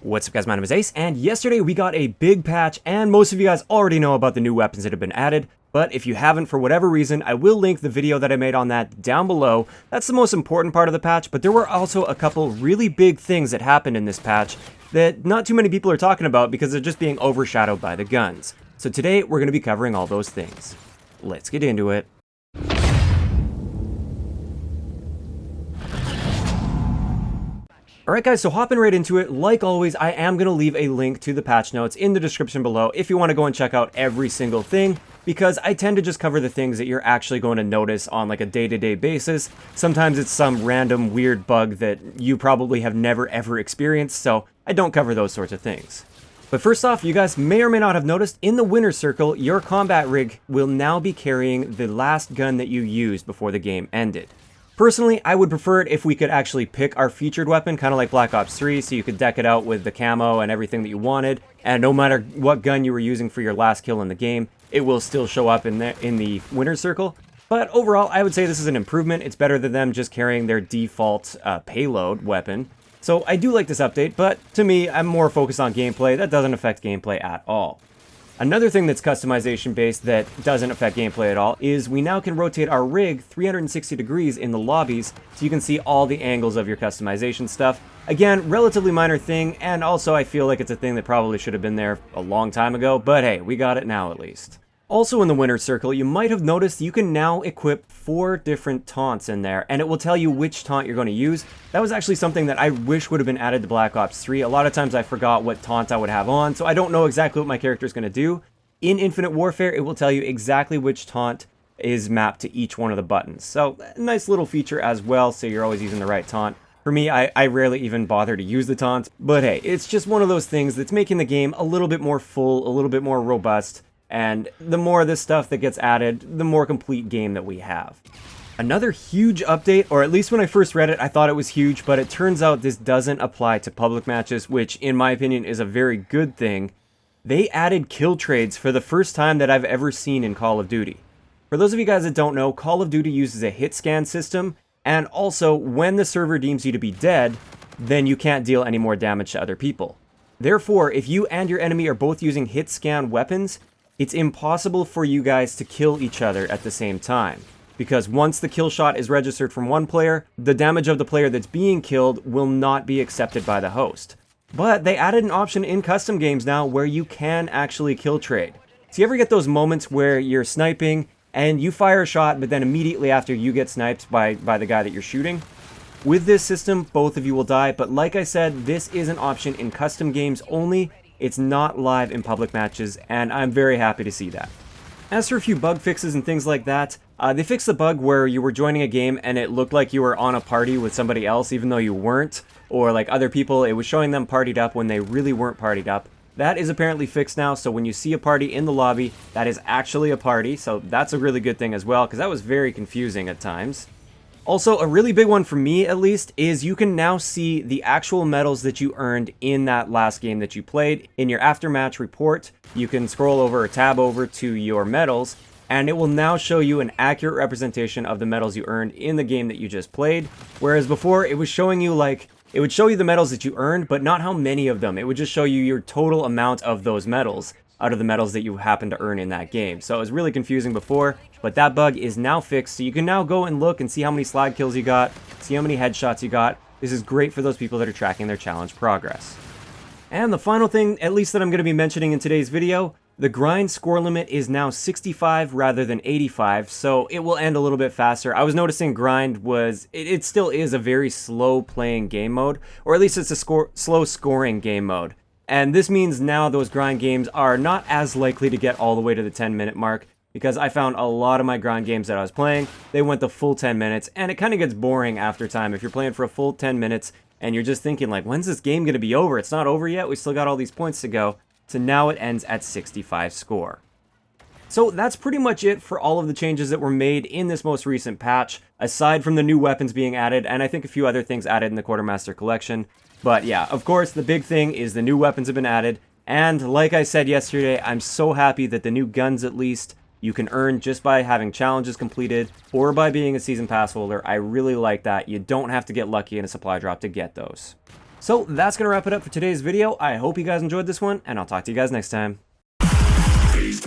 What's up guys, my name is Ace, and yesterday we got a big patch, and most of you guys already know about the new weapons that have been added, but if you haven't for whatever reason, I will link the video that I made on that down below. That's the most important part of the patch, but there were also a couple really big things that happened in this patch that not too many people are talking about because they're just being overshadowed by the guns. So today we're going to be covering all those things. Let's get into it. Alright guys, so hopping right into it, like always, I am going to leave a link to the patch notes in the description below if you want to go and check out every single thing, because I tend to just cover the things that you're actually going to notice on like a day-to-day basis. Sometimes it's some random weird bug that you probably have never ever experienced, so I don't cover those sorts of things. But first off, you guys may or may not have noticed, in the winner's circle, your combat rig will now be carrying the last gun that you used before the game ended. Personally, I would prefer it if we could actually pick our featured weapon, kind of like Black Ops 3, so you could deck it out with the camo and everything that you wanted, and no matter what gun you were using for your last kill in the game, it will still show up in the winner's circle. But overall, I would say this is an improvement. It's better than them just carrying their default payload weapon. So I do like this update, but to me, I'm more focused on gameplay. That doesn't affect gameplay at all. Another thing that's customization based that doesn't affect gameplay at all is we now can rotate our rig 360 degrees in the lobbies so you can see all the angles of your customization stuff. Again, relatively minor thing, and also I feel like it's a thing that probably should have been there a long time ago, but hey, we got it now at least. Also in the winner's circle, you might have noticed you can now equip 4 different taunts in there, and it will tell you which taunt you're going to use. That was actually something that I wish would have been added to Black Ops 3. A lot of times I forgot what taunt I would have on, so I don't know exactly what my character is going to do. In Infinite Warfare, it will tell you exactly which taunt is mapped to each one of the buttons. So, a nice little feature as well, so you're always using the right taunt. For me, I rarely even bother to use the taunts, but hey, it's just one of those things that's making the game a little bit more full, a little bit more robust. And the more of this stuff that gets added, the more complete game that we have. Another huge update, or at least when I first read it, I thought it was huge, but it turns out this doesn't apply to public matches, which in my opinion is a very good thing. They added kill trades for the first time that I've ever seen in Call of Duty. For those of you guys that don't know, Call of Duty uses a hit scan system, and also when the server deems you to be dead, then you can't deal any more damage to other people. Therefore, if you and your enemy are both using hit scan weapons, it's impossible for you guys to kill each other at the same time, because once the kill shot is registered from one player, the damage of the player that's being killed will not be accepted by the host. But they added an option in custom games now where you can actually kill trade. So you ever get those moments where you're sniping and you fire a shot, but then immediately after you get sniped by the guy that you're shooting? With this system, both of you will die, but like I said, this is an option in custom games only. It's not live in public matches, and I'm very happy to see that. As for a few bug fixes and things like that, they fixed the bug where you were joining a game and it looked like you were on a party with somebody else even though you weren't, or like other people, it was showing them partied up when they really weren't partied up. That is apparently fixed now, so when you see a party in the lobby, that is actually a party, so that's a really good thing as well, because that was very confusing at times. Also, a really big one for me, at least, is you can now see the actual medals that you earned in that last game that you played. In your aftermatch report, you can scroll over or tab over to your medals, and it will now show you an accurate representation of the medals you earned in the game that you just played. Whereas before, it was showing you it would show you the medals that you earned, but not how many of them. It would just show you your total amount of those medals out of the medals that you happen to earn in that game. So it was really confusing before, but that bug is now fixed, so you can now go and look and see how many slide kills you got, see how many headshots you got. This is great for those people that are tracking their challenge progress. And the final thing, at least that I'm going to be mentioning in today's video, the grind score limit is now 65 rather than 85, so it will end a little bit faster. I was noticing grind it still is a very slow playing game mode, or at least it's a slow scoring game mode. And this means now those grind games are not as likely to get all the way to the 10-minute mark, because I found a lot of my grind games that I was playing, they went the full 10 minutes, and it kind of gets boring after time. If you're playing for a full 10 minutes, and you're just thinking like, when's this game going to be over? It's not over yet, we still got all these points to go. So now it ends at 65 score. So that's pretty much it for all of the changes that were made in this most recent patch, aside from the new weapons being added, and I think a few other things added in the Quartermaster Collection. But yeah, of course, the big thing is the new weapons have been added, and like I said yesterday, I'm so happy that the new guns, at least, you can earn just by having challenges completed, or by being a Season Pass holder. I really like that. You don't have to get lucky in a supply drop to get those. So that's going to wrap it up for today's video. I hope you guys enjoyed this one, and I'll talk to you guys next time. Peace.